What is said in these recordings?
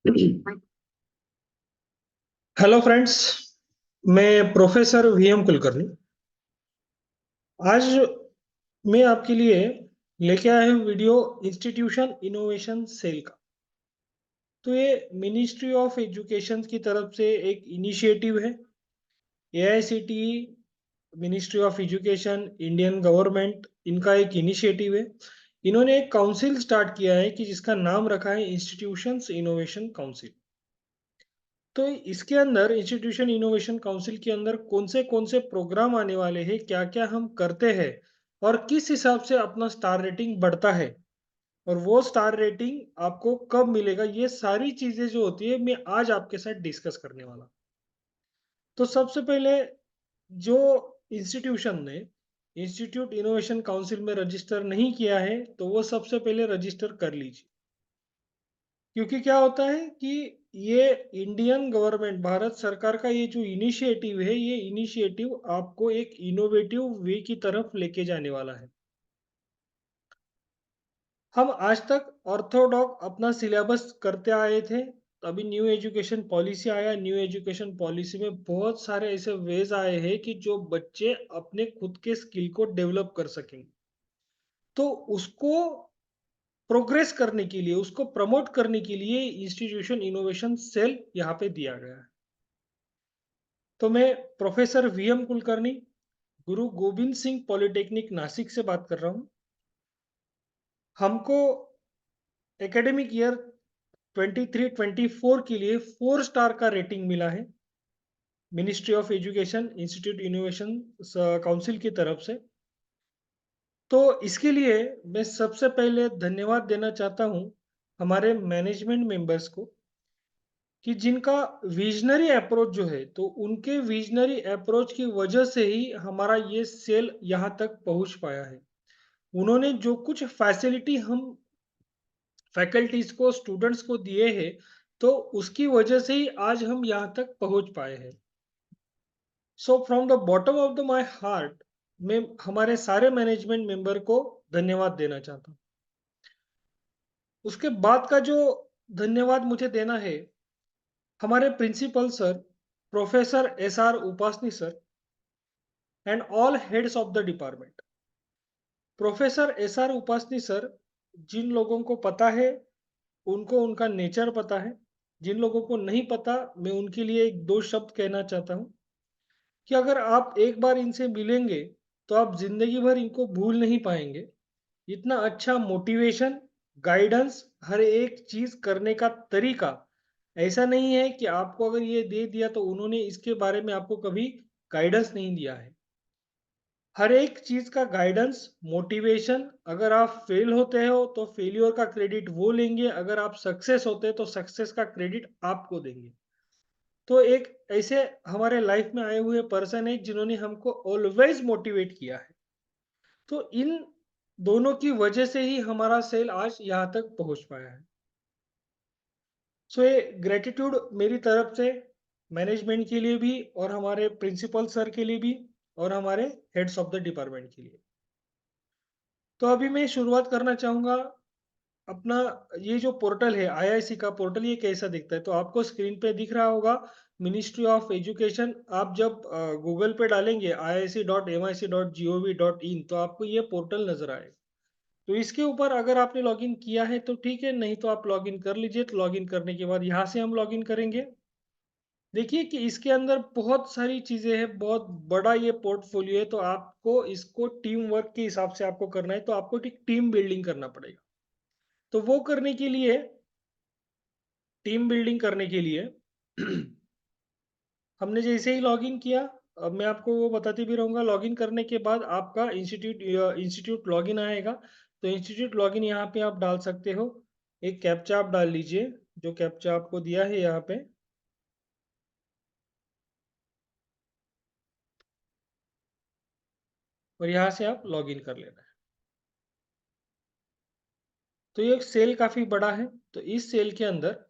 Hello friends. मैं professor VM Kulkarni. आज मैं आपके लिए लेके आया हूँ वीडियो इंस्टीट्यूशन इनोवेशन सेल का। तो ये मिनिस्ट्री ऑफ एजुकेशन की तरफ से एक इनिशिएटिव है। AICTE, ministry of education, Indian government, इनका एक इनिशिएटिव है। इन्होंने एक काउंसिल स्टार्ट किया है कि जिसका नाम रखा है इंस्टीट्यूशंस इनोवेशन काउंसिल। तो इसके अंदर इंस्टीट्यूशन इनोवेशन काउंसिल के अंदर कौन से प्रोग्राम आने वाले हैं, क्या क्या हम करते हैं और किस हिसाब से अपना स्टार रेटिंग बढ़ता है और वो स्टार रेटिंग आपको कब मिलेगा, ये सारी चीजें जो होती है मैं आज आपके साथ डिस्कस करने वाला। तो सबसे पहले जो इंस्टीट्यूशन ने इंस्टीट्यूट इनोवेशन काउंसिल में रजिस्टर नहीं किया है तो वो सबसे पहले रजिस्टर कर लीजिए। क्योंकि क्या होता है कि ये इंडियन गवर्नमेंट, भारत सरकार का ये जो इनिशिएटिव है, ये इनिशिएटिव आपको एक इनोवेटिव वे की तरफ लेके जाने वाला है। हम आज तक ऑर्थोडॉक्स अपना सिलेबस करते आए थे। तो अभी न्यू एजुकेशन पॉलिसी आया, न्यू एजुकेशन पॉलिसी में बहुत सारे ऐसे वेज आए हैं कि जो बच्चे अपने खुद के स्किल को डेवलप कर सकेंगे। तो उसको प्रोग्रेस करने के लिए, उसको प्रमोट करने के लिए इंस्टीट्यूशन इनोवेशन सेल यहाँ पे दिया गया है। तो मैं प्रोफेसर वीएम कुलकर्णी, गुरु गोविंद सिंह पॉलिटेक्निक नासिक से बात कर रहा हूँ। हमको एकेडमिक ईयर 23-24 के लिए 4 स्टार का रेटिंग मिला है ministry of education institute innovation council की तरफ से। तो इसके लिए मैं सबसे पहले धन्यवाद देना चाहता हूँ हमारे मैनेजमेंट मेंबर्स को कि जिनका विजनरी अप्रोच जो है, तो उनके विजनरी अप्रोच की वजह से ही हमारा ये सेल यहाँ तक पहुँच पाया है। उन्होंने जो कुछ फैसिलिटी हम फैकल्टीज को, स्टूडेंट्स को दिए हैं, तो उसकी वजह से ही आज हम यहाँ तक पहुँच पाए हैं। So from the bottom of the my heart मैं हमारे सारे मैनेजमेंट मेंबर को धन्यवाद देना चाहता हूँ। उसके बाद का जो धन्यवाद मुझे देना है, हमारे principal sir professor SR Upasani sir and all heads of the department. Professor SR Upasani sir, जिन लोगों को पता है उनको उनका नेचर पता है, जिन लोगों को नहीं पता मैं उनके लिए एक दो शब्द कहना चाहता हूँ कि अगर आप एक बार इनसे मिलेंगे तो आप जिंदगी भर इनको भूल नहीं पाएंगे। इतना अच्छा मोटिवेशन, गाइडेंस, हर एक चीज करने का तरीका, ऐसा नहीं है कि आपको अगर ये दे दिया तो उन्होंने इसके बारे में आपको कभी गाइडेंस नहीं दिया है। हर एक चीज का गाइडेंस, मोटिवेशन, अगर आप फेल होते हो तो फेलियर का क्रेडिट वो लेंगे, अगर आप सक्सेस होते हैं तो सक्सेस का क्रेडिट आपको देंगे। तो एक ऐसे हमारे लाइफ में आए हुए पर्सन है जिन्होंने हमको ऑलवेज मोटिवेट किया है। तो इन दोनों की वजह से ही हमारा सेल आज यहाँ तक पहुँच पाया है। सो ये ग्रेटिट्यूड मेरी तरफ से मैनेजमेंट के लिए भी और हमारे प्रिंसिपल सर के लिए भी और हमारे हेड्स ऑफ द डिपार्टमेंट के लिए। तो अभी मैं शुरुआत करना चाहूँगा अपना। ये जो पोर्टल है आईआईसी का पोर्टल, ये कैसा दिखता है तो आपको स्क्रीन पे दिख रहा होगा मिनिस्ट्री ऑफ एजुकेशन। आप जब गूगल पे डालेंगे iic.mic.gov.in तो आपको ये पोर्टल नजर आएगा। तो इसके ऊपर अगर आपने लॉगिन किया है तो ठीक है, नहीं तो आप लॉगिन कर लीजिए। तो लॉगिन करने के बाद यहाँ से हम लॉगिन करेंगे। देखिए कि इसके अंदर बहुत सारी चीजें हैं, बहुत बड़ा ये पोर्टफोलियो है। तो आपको इसको टीम वर्क के हिसाब से आपको करना है, तो आपको एक टीम बिल्डिंग करना पड़ेगा। तो वो करने के लिए, टीम बिल्डिंग करने के लिए हमने जैसे ही लॉगिन किया, अब मैं आपको वो बताते भी रहूँगा। लॉगिन करने के बाद आपका इंस्टीट्यूट लॉगिन आएगा। तो इंस्टीट्यूट लॉगिन यहाँ पे आप डाल सकते हो। एक कैप्चा आप डाल लीजिए, जो कैप्चा आपको दिया है यहाँ पे। और यहाँ से आप लॉगिन कर लेना है। तो ये सेल काफ़ी बड़ा है। तो इस सेल के अंदर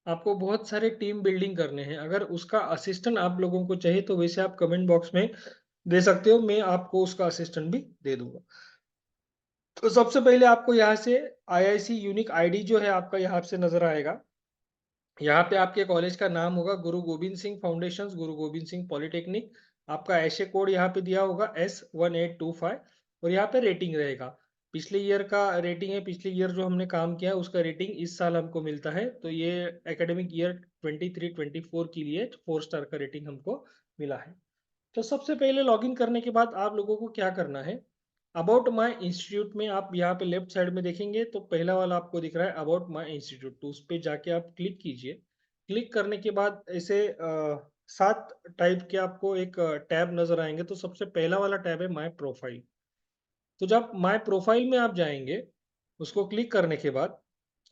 आपको बहुत सारे टीम बिल्डिंग करने हैं। अगर उसका असिस्टेंट आप लोगों को चाहिए तो वैसे आप कमेंट बॉक्स में दे सकते हो, मैं आपको उसका असिस्टेंट भी दे दूंगा। तो सबसे पहले आपको यहाँ से आईआईसी यूनिक आईडी जो है आपका यहाँ से नजर आएगा। यहाँ पे आपके कॉलेज का नाम होगा गुरु गोविंद सिंह फाउंडेशन, गुरु गोविंद सिंह पॉलिटेक्निक। आपका ऐशे कोड यहाँ पे दिया होगा S1825 और यहाँ पे रेटिंग रहेगा। पिछले ईयर का रेटिंग है, पिछले ईयर जो हमने काम किया है उसका रेटिंग इस साल हमको मिलता है। तो ये एकेडमिक ईयर 23-24 के लिए 4 स्टार का रेटिंग हमको मिला है। तो सबसे पहले लॉगिन करने के बाद आप लोगों को क्या करना है, अबाउट माय इंस्टीट्यूट में आप यहाँ पे लेफ्ट साइड में देखेंगे तो पहला वाला आपको दिख रहा है अबाउट माय इंस्टीट्यूट। तो उस पे जाके आप क्लिक कीजिए। क्लिक करने के बाद ऐसे 7 टाइप के आपको एक टैब नजर आएंगे। तो सबसे पहला वाला टैब है माय प्रोफाइल। तो जब माय प्रोफाइल में आप जाएंगे, उसको क्लिक करने के बाद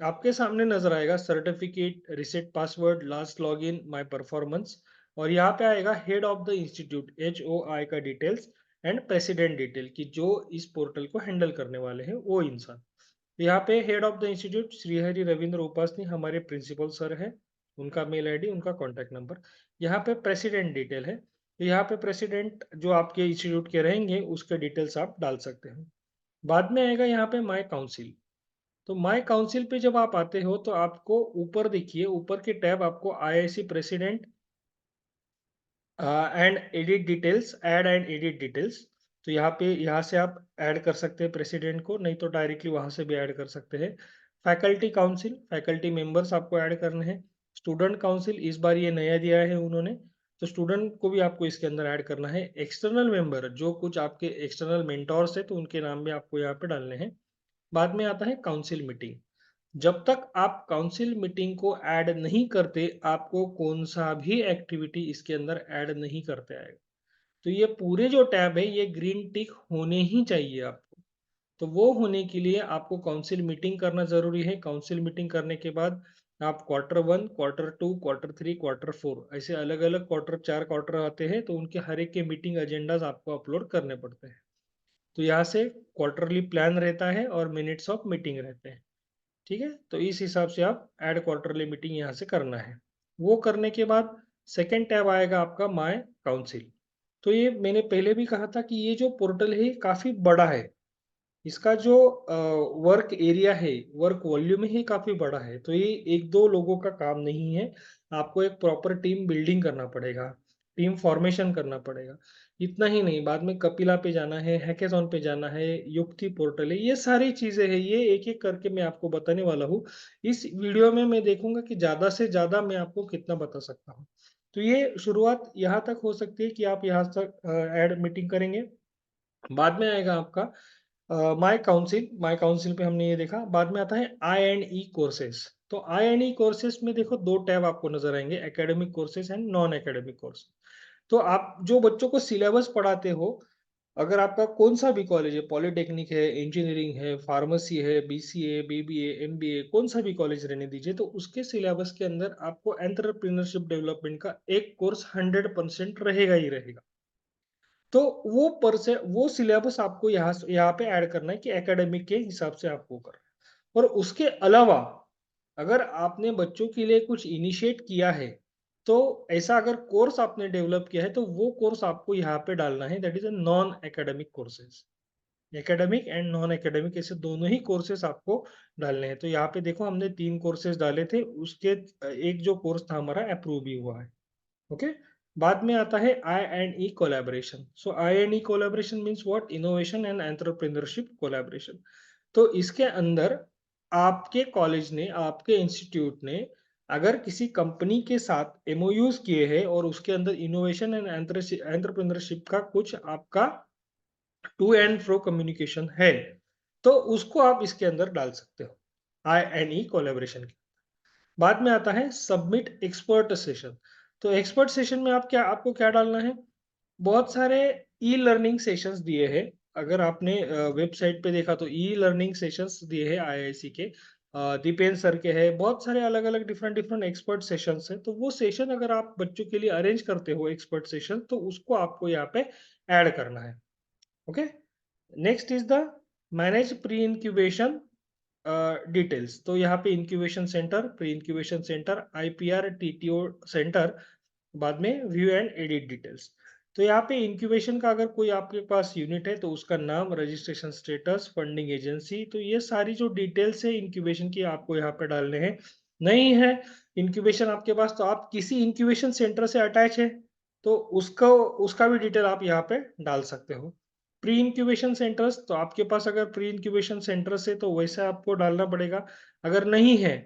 आपके सामने नजर आएगा certificate, reset password, last login, my performance. और यहाँ पे आएगा head of the institute HOI का डिटेल्स एंड प्रेसिडेंट डिटेल की जो इस पोर्टल को हैंडल करने वाले हैं वो इंसान। तो यहाँ पे head of the institute Shrihari Ravindra Upasani हमारे प्रिंसिपल सर है। उनका मेल आईडी, उनका कॉन्टैक्ट नंबर। यहाँ पे प्रेसिडेंट डिटेल है। तो यहाँ पे प्रेसिडेंट जो आपके इंस्टीट्यूट के रहेंगे उसके डिटेल्स आप डाल सकते हैं। बाद में आएगा यहाँ पे माय काउंसिल। तो माय काउंसिल पे जब आप आते हो तो आपको ऊपर देखिए, ऊपर के टैब आपको IIC president and edit details, add and edit details. तो यहाँ पे, यहाँ से आप ऐड कर सकते हैं प्रेसिडेंट को, नहीं तो डायरेक्टली वहां से भी ऐड कर सकते हैं। फैकल्टी काउंसिल, फैकल्टी मेंबर्स आपको ऐड करने हैं। स्टूडेंट काउंसिल इस बार ये नया दिया है उन्होंने, तो स्टूडेंट को भी आपको इसके अंदर ऐड करना है। एक्सटर्नल मेंबर, जो कुछ आपके एक्सटर्नल मेंटोर्स है तो उनके नाम भी आपको यहाँ पे डालने हैं। बाद में आता है काउंसिल मीटिंग। जब तक आप काउंसिल मीटिंग को ऐड नहीं करते, आपको कौन सा भी एक्टिविटी इसके अंदर ऐड नहीं करते आएगा। तो ये पूरे जो टैब है ये ग्रीन टिक होने ही चाहिए आपको। तो वो होने के लिए आपको काउंसिल मीटिंग करना जरूरी है। काउंसिल मीटिंग करने के बाद आप Q1, Q2, Q3, Q4 ऐसे अलग अलग क्वार्टर, 4 क्वार्टर आते हैं तो उनके हर एक के मीटिंग एजेंडाज आपको अपलोड करने पड़ते हैं। तो यहाँ से क्वार्टरली प्लान रहता है और मिनट्स ऑफ मीटिंग रहते हैं। ठीक है, तो इस हिसाब से आप ऐड क्वार्टरली मीटिंग यहाँ से करना है। वो करने के बाद सेकेंड टैब आएगा आपका माय काउंसिल। तो ये मैंने पहले भी कहा था कि ये जो पोर्टल है काफी बड़ा है। इसका जो वर्क एरिया है, वर्क वॉल्यूम ही काफी बड़ा है। तो ये एक दो लोगों का काम नहीं है, आपको एक प्रॉपर टीम बिल्डिंग करना पड़ेगा, टीम फॉर्मेशन करना पड़ेगा। इतना ही नहीं, बाद में कपिला पे जाना है, हैकेथॉन पे जाना है, युक्ति पोर्टल है, ये सारी चीजें हैं। ये एक एक करके मैं आपको बताने वाला हूँ। इस वीडियो में मैं देखूंगा कि ज्यादा से ज्यादा मैं आपको कितना बता सकता हूँ। तो ये शुरुआत यहाँ तक हो सकती है कि आप यहाँ तक ऐड मीटिंग करेंगे। बाद में आएगा आपका माय काउंसिल पे हमने ये देखा। बाद में आता है I&E कोर्सेज। तो I&E कोर्सेज में देखो दो टैब आपको नजर आएंगे, academic courses and non academic course. तो आप जो बच्चों को सिलेबस पढ़ाते हो, अगर आपका कौन सा भी कॉलेज है, पॉलिटेक्निक है, इंजीनियरिंग है, फार्मेसी है, BCA, BBA, MBA, कौन सा भी कॉलेज रहने दीजिए, तो उसके सिलेबस के अंदर आपको एंटरप्रेन्योरशिप डेवलपमेंट का एक कोर्स 100% रहेगा ही रहेगा। तो वो सिलेबस आपको यहाँ पे ऐड करना है कि एकेडमिक के हिसाब से आपको करना है। और उसके अलावा अगर आपने बच्चों के लिए कुछ इनिशिएट किया है, तो ऐसा अगर कोर्स आपने डेवलप किया है तो वो कोर्स आपको यहाँ पे डालना है, that is a non academic courses. Academic and non academic ऐसे दोनों ही कोर्सेज आपको डालने हैं। तो यहाँ पे देखो हमने 3 कोर्सेज डाले थे, उसके एक जो कोर्स था हमारा अप्रूव भी हुआ है। ओके। बाद में आता है I&E collaboration. So I&E collaboration means what, innovation and entrepreneurship collaboration. तो इसके अंदर आपके कॉलेज ने, आपके इंस्टीट्यूट ने अगर किसी कंपनी के साथ MOUs किए हैं और उसके अंदर इनोवेशन एंड एंटरप्रेन्योरशिप का कुछ आपका टू एंड फ्रो कम्युनिकेशन है, तो उसको आप इसके अंदर डाल सकते हो I&E कोलैबोरेशन। बाद में आता है सबमिट एक्सपर्ट सेशन। तो एक्सपर्ट सेशन में आप क्या, आपको क्या डालना है, बहुत सारे ई लर्निंग सेशंस दिए हैं। अगर आपने वेबसाइट पे देखा तो ई लर्निंग सेशंस दिए हैं IIC के, दीपेन सर के हैं, बहुत सारे अलग अलग डिफरेंट डिफरेंट एक्सपर्ट सेशंस हैं। तो वो सेशन अगर आप बच्चों के लिए अरेंज करते हो एक्सपर्ट सेशन, तो उसको आपको यहाँ पे ऐड करना है। Okay. Next is the manage pre incubation details. तो यहाँ पे incubation centre, pre incubation centre, IPR TTO centre, बाद में व्यू एंड एडिट डिटेल्स। तो यहाँ पे इंक्यूबेशन का अगर कोई आपके पास यूनिट है तो उसका नाम, रजिस्ट्रेशन स्टेटस, फंडिंग एजेंसी, तो ये सारी जो डिटेल्स है इंक्यूबेशन की आपको यहाँ पे डालने हैं। नहीं है इंक्यूबेशन आपके पास, तो आप किसी इंक्यूबेशन सेंटर से अटैच है तो उसका भी डिटेल आप यहाँ पे डाल सकते हो। प्री इंक्यूबेशन सेंटर्स, तो आपके पास अगर प्री इंक्यूबेशन सेंटर्स है तो वैसे आपको डालना पड़ेगा। अगर नहीं है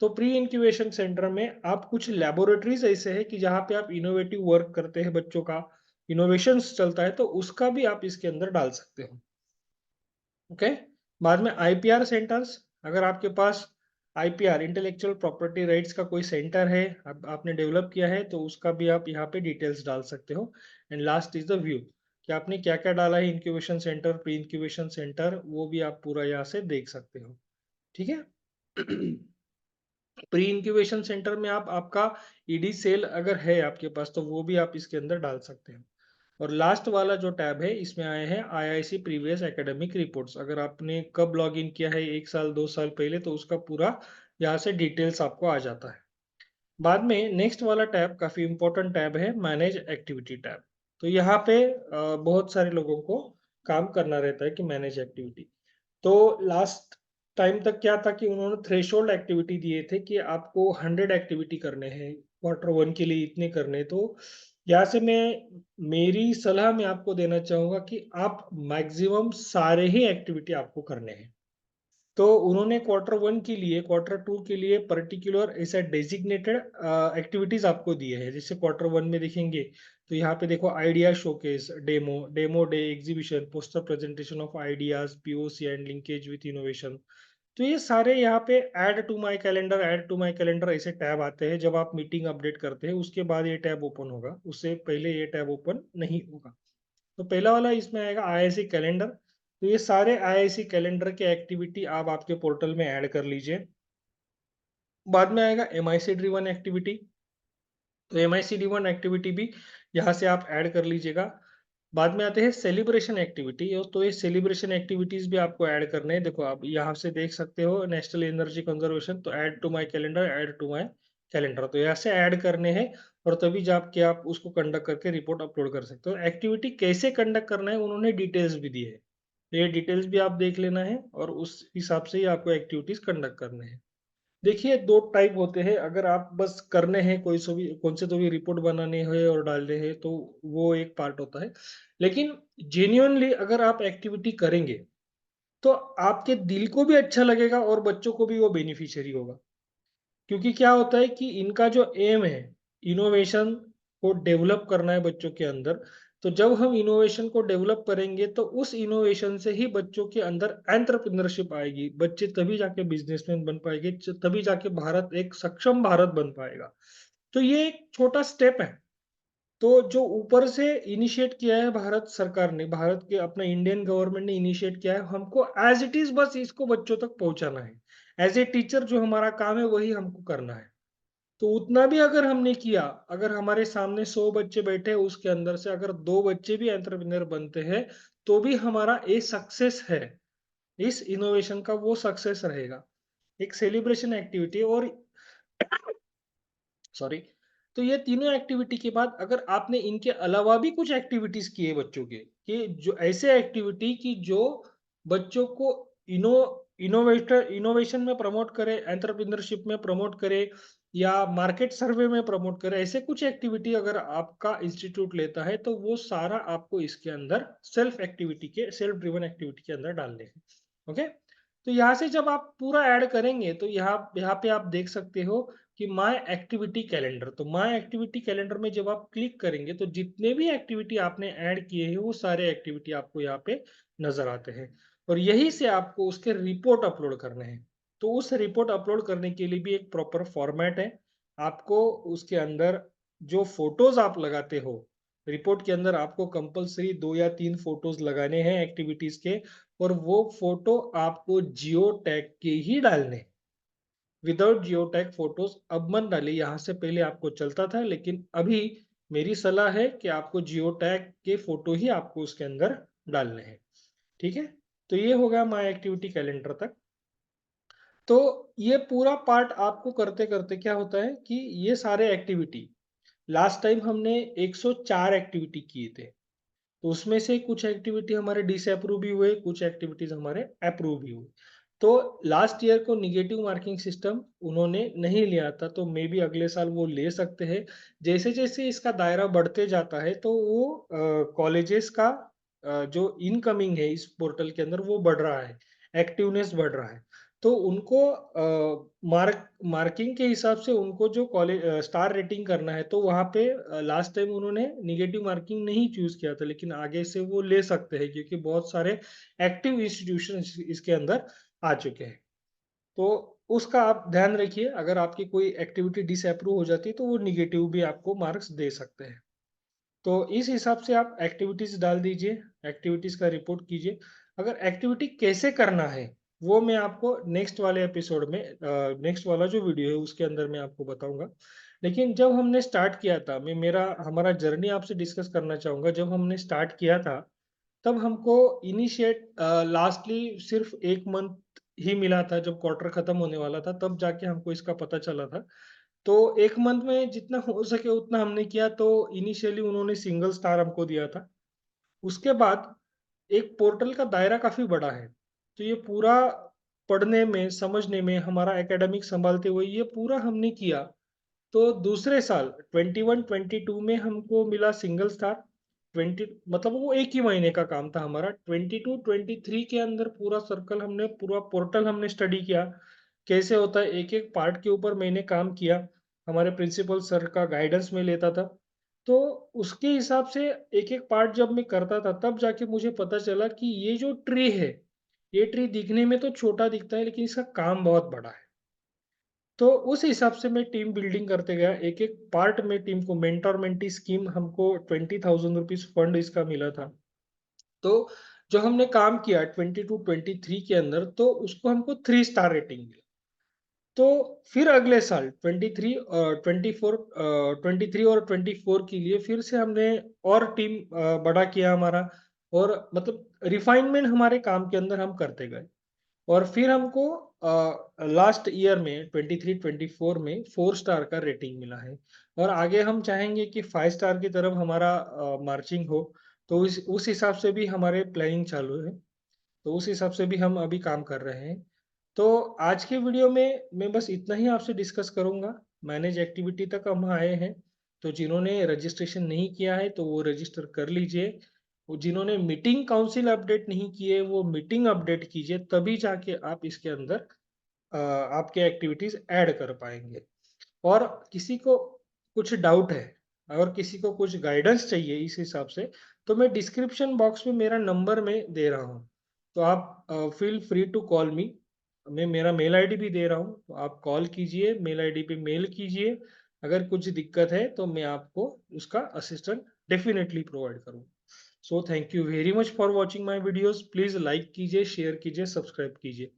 तो प्री इंक्यूबेशन सेंटर में आप कुछ लैबोरेटरीज ऐसे है कि जहाँ पे आप इनोवेटिव वर्क करते हैं, बच्चों का इनोवेशंस चलता है, तो उसका भी आप इसके अंदर डाल सकते हो। ओके। बाद में आईपीआर सेंटर्स, अगर आपके पास आईपीआर इंटेलेक्चुअल प्रॉपर्टी राइट्स का कोई सेंटर है, आपने डेवलप किया है, तो उसका भी आप यहाँ पे डिटेल्स डाल सकते हो। And last is the view कि आपने क्या क्या डाला है, incubation centre, pre incubation centre, वो भी आप पूरा यहाँ से देख सकते हो। ठीक है। प्री इंक्यूबेशन सेंटर में आप आपका ईडी सेल अगर है आपके पास तो वो भी आप इसके अंदर डाल सकते हो। और लास्ट वाला जो टैब है इसमें आए हैं आईआईसी प्रीवियस एकेडमिक रिपोर्ट्स। अगर आपने कब लॉगिन किया है, 1 साल 2 साल पहले, तो उसका पूरा यहाँ से डिटेल्स आपको आ जाता है। बाद में नेक्स्ट वाला टैब काफी इंपॉर्टेंट टैब है, मैनेज एक्टिविटी टैब। तो यहाँ पे बहुत सारे लोगों को काम करना रहता है कि मैनेज एक्टिविटी। तो लास्ट टाइम तक क्या था कि उन्होंने थ्रेशोल्ड एक्टिविटी दिए थे कि आपको 100 एक्टिविटी करने हैं, Q1 के लिए इतने करने। तो यहाँ से मेरी सलाह मैं आपको देना चाहूंगा कि आप मैक्सिमम सारे ही एक्टिविटी आपको करने हैं। तो उन्होंने Q1 के लिए, Q2 के लिए पर्टिकुलर ऐसा डेजिग्नेटेड एक्टिविटीज आपको दिए हैं। जैसे Q1 में देखेंगे तो यहाँ पे देखो idea showcase, demo day, exhibition, poster presentation of ideas, POC and linkage with innovation. तो ये सारे यहाँ पे ऐड टू माई कैलेंडर ऐसे टैब आते हैं। जब आप मीटिंग अपडेट करते हैं उसके बाद ये टैब ओपन होगा, उससे पहले ये टैब ओपन नहीं होगा। तो पहला वाला इसमें आएगा आईआईसी कैलेंडर। तो ये सारे आईआईसी कैलेंडर के एक्टिविटी आप आपके पोर्टल में ऐड कर लीजिए। बाद में आएगा एमआईसी ड्रिवन एक्टिविटी। तो एमआईसी ड्रिवन एक्टिविटी भी यहाँ से आप ऐड कर लीजिएगा। बाद में आते हैं सेलिब्रेशन एक्टिविटी। तो ये सेलिब्रेशन एक्टिविटीज भी आपको ऐड करने हैं। देखो आप यहाँ से देख सकते हो नेशनल एनर्जी कंजर्वेशन, तो add to my calendar, add to my calendar, तो यहाँ से ऐड करने हैं। और तभी जाके आप उसको कंडक्ट करके रिपोर्ट अपलोड कर सकते हो। एक्टिविटी कैसे कंडक्ट करना है उन्होंने डिटेल्स भी दी है, तो ये डिटेल्स भी आप देख लेना है और उस हिसाब से ही आपको एक्टिविटीज कंडक्ट करने हैं। देखिए दो टाइप होते हैं, अगर आप बस करने हैं कौन से तो भी रिपोर्ट बनाने हैं और डालने हैं तो वो एक पार्ट होता है। लेकिन जेन्युइनली अगर आप एक्टिविटी करेंगे तो आपके दिल को भी अच्छा लगेगा और बच्चों को भी वो बेनिफिशियरी होगा। क्योंकि क्या होता है कि इनका जो एम है इनोवेशन को डेवलप करना है बच्चों के अंदर। तो जब हम इनोवेशन को डेवलप करेंगे तो उस इनोवेशन से ही बच्चों के अंदर एंटरप्रेन्योरशिप आएगी, बच्चे तभी जाके बिजनेसमैन बन पाएंगे, तभी जाके भारत एक सक्षम भारत बन पाएगा। तो ये एक छोटा स्टेप है। तो जो ऊपर से इनिशिएट किया है भारत सरकार ने, भारत के अपना इंडियन गवर्नमेंट ने इनिशिएट किया है, हमको एज इट इज बस इसको बच्चों तक पहुंचाना है। एज ए टीचर जो हमारा काम है वही हमको करना है। तो उतना भी अगर हमने किया, अगर हमारे सामने 100 बच्चे बैठे उसके अंदर से अगर 2 बच्चे भी एंटरप्रेन्योर बनते हैं तो भी हमारा ये सक्सेस है। इस इनोवेशन का वो सक्सेस रहेगा। एक सेलिब्रेशन एक्टिविटी और सॉरी। तो ये तीनों एक्टिविटी के बाद अगर आपने इनके अलावा भी कुछ एक्टिविटीज किए बच्चों के, कि जो ऐसे एक्टिविटी कि जो बच्चों को इनो इनोवेशन में प्रमोट करे, एंटरप्रेन्योरशिप में प्रमोट करे या मार्केट सर्वे में प्रमोट करे, ऐसे कुछ एक्टिविटी अगर आपका इंस्टीट्यूट लेता है तो वो सारा आपको इसके अंदर सेल्फ ड्रिवन एक्टिविटी के अंदर डालने हैं। ओके। तो यहाँ से जब आप पूरा ऐड करेंगे तो यहाँ पे आप देख सकते हो कि माय एक्टिविटी कैलेंडर। तो माय एक्टिविटी कैलेंडर में जब आप क्लिक करेंगे तो जितने भी एक्टिविटी आपने ऐड किए हैं वो सारे एक्टिविटी आपको यहाँ पे नजर आते हैं। और यही से आपको उसके रिपोर्ट अपलोड करने हैं। तो उस रिपोर्ट अपलोड करने के लिए भी एक प्रॉपर फॉर्मेट है। आपको उसके अंदर जो फोटोज आप लगाते हो, रिपोर्ट के अंदर आपको कंपलसरी 2 या 3 फोटोज लगाने हैं एक्टिविटीज के। और वो फोटो आपको जियो टैग के ही डालने हैं। विदाउट जियो टैग फोटोज अब मत डालिए। यहाँ से पहले आपको चलता था लेकिन अभी मेरी सलाह है कि आपको जियो टैग के फोटो ही आपको उसके अंदर डालने हैं। ठीक है। तो ये होगा माय एक्टिविटी कैलेंडर तक। तो ये पूरा पार्ट आपको करते करते क्या होता है कि ये सारे एक्टिविटी, लास्ट टाइम हमने 104 एक्टिविटी किए थे। तो उसमें से कुछ एक्टिविटी हमारे डिसअप्रूव भी हुए, कुछ एक्टिविटीज हमारे अप्रूव भी हुए। तो लास्ट ईयर को नेगेटिव मार्किंग सिस्टम उन्होंने नहीं लिया था, तो मे बी अगले साल वो ले सकते हैं। जैसे-जैसे इसका दायरा बढ़ते जाता है, तो वो कॉलेजेस का जो इनकमिंग है इस पोर्टल के अंदर वो बढ़ रहा है, एक्टिवनेस बढ़ रहा है। तो उनको मार्किंग के हिसाब से उनको जो स्टार रेटिंग करना है, तो वहाँ पे लास्ट टाइम उन्होंने नेगेटिव मार्किंग नहीं चूज़ किया था, लेकिन आगे से वो ले सकते हैं क्योंकि बहुत सारे एक्टिव इंस्टीट्यूशंस इसके अंदर आ चुके हैं। तो उसका आप ध्यान रखिए, अगर आपकी कोई एक्टिविटी डिसअप्रूव हो जाती है, तो वो नेगेटिव भी आपको मार्क्स दे सकते हैं। तो इस हिसाब से आप एक्टिविटीज़ डाल दीजिए, एक्टिविटीज़ का रिपोर्ट कीजिए। अगर एक्टिविटी कैसे करना है, वो मैं आपको नेक्स्ट वाले एपिसोड में नेक्स्ट वाला जो वीडियो है उसके अंदर मैं आपको बताऊँगा। लेकिन जब हमने स्टार्ट किया था, मैं मेरा हमारा जर्नी आपसे डिस्कस करना चाहूँगा। जब हमने स्टार्ट किया था, तब हमको लास्टली सिर्फ 1 मंथ ही मिला था, जब क्वार्टर खत्म होने वाला था, तब जाके हमको इसका पता चला था। तो 1 मंथ में जितना हो सके उतना हमने किया, तो इनिशियली उन्होंने सिंगल स्टार हमको दिया था। उसके बाद एक पोर्टल का दायरा काफ़ी बड़ा है, तो ये पूरा पढ़ने में, समझने में, हमारा एकेडमिक सँभालते हुए ये पूरा हमने किया। तो दूसरे साल 21-22 में हमको मिला सिंगल स्टार। 20 मतलब वो एक ही महीने का काम था हमारा। 22-23 के अंदर पूरा सर्कल हमने, पूरा पोर्टल हमने स्टडी किया। कैसे होता है, एक-एक पार्ट के ऊपर मैंने काम किया। हमारे प्रिंसिपल सर का गाइडेंस में लेता था। तो उसके हिसाब से एक-एक पार्ट जब मैं करता था, तब जाके मुझे पता चला कि ये जो ट्री है, ये ट्री दिखने में तो छोटा दिखता है, लेकिन इसका काम बहुत बड़ा है। तो उस हिसाब से मैं टीम बिल्डिंग करते गया। एक-एक पार्ट में टीम को, मेंटर मेंटी स्कीम हमको ₹20,000 फंड इसका मिला था। तो जो हमने काम किया 22-23 के अंदर, तो उसको हमको 3 स्टार रेटिंग मिला। तो फिर अगले साल 23 और 24 के लिए फिर से हमने और टीम बड़ा किया हमारा, और मतलब रिफाइनमेंट हमारे काम के अंदर हम करते गए। और फिर हमको लास्ट ईयर में 23-24 में 4 स्टार का रेटिंग मिला है, और आगे हम चाहेंगे कि 5 स्टार की तरफ हमारा मार्चिंग हो। तो उस हिसाब से भी हमारे प्लानिंग चालू है। तो उस हिसाब से भी हम अभी काम कर रहे हैं। तो आज के वीडियो में मैं बस इतना ही आपसे डिस्कस करूँगा। मैनेज एक्टिविटी तक हम आए हैं। तो जिन्होंने रजिस्ट्रेशन नहीं किया है, तो वो रजिस्टर कर लीजिए। वो जिन्होंने मीटिंग काउंसिल अपडेट नहीं किए, वो मीटिंग अपडेट कीजिए, तभी जाके आप इसके अंदर आपके एक्टिविटीज़ ऐड कर पाएँगे। और किसी को कुछ डाउट है, अगर किसी को कुछ गाइडेंस चाहिए इस हिसाब से, तो मैं डिस्क्रिप्शन बॉक्स में मेरा नंबर मैं दे रहा हूँ। तो आप feel free to call me. मैं मेरा मेल आईडी भी दे रहा हूँ, तो आप कॉल कीजिए, मेल आईडी पे मेल कीजिए। अगर कुछ दिक्कत है, तो मैं आपको उसका असिस्टेंट डेफिनिटली प्रोवाइड करूँगा। So thank you very much for watching my videos. Please like कीजिए, शेयर कीजिए, सब्सक्राइब कीजिए।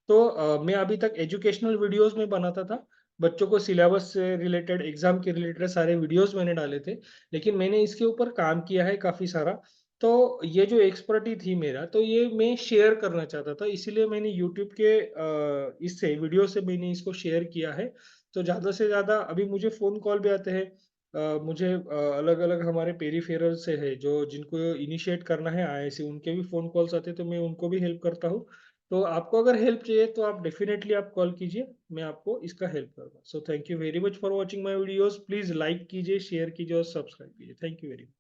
तो मैं अभी तक एजुकेशनल वीडियोस में बनाता था। बच्चों को सिलेबस से रिलेटेड, एग्जाम के रिलेटेड सारे वीडियोस मैंने डाले थे। लेकिन मैंने इसके ऊपर काम किया है काफ़ी सारा। तो ये जो एक्सपर्टी थी मेरा, तो ये मैं शेयर करना चाहता था। इसीलिए मैंने यूट्यूब के इससे वीडियो से मैंने इसको शेयर किया है। तो ज़्यादा से ज़्यादा अभी मुझे फ़ोन कॉल भी आते हैं। मुझे अलग-अलग हमारे पेरिफेरल से है, जो जिनको इनिशिएट करना है आईआईसी, उनके भी फ़ोन कॉल्स आते हैं, तो मैं उनको भी हेल्प करता हूँ। तो आपको अगर हेल्प चाहिए, तो आप डेफिनेटली आप कॉल कीजिए, मैं आपको इसका हेल्प करूँगा। So thank you very much for watching my videos. Please like कीजिए, शेयर कीजिए और सब्सक्राइब कीजिए। Thank you very much.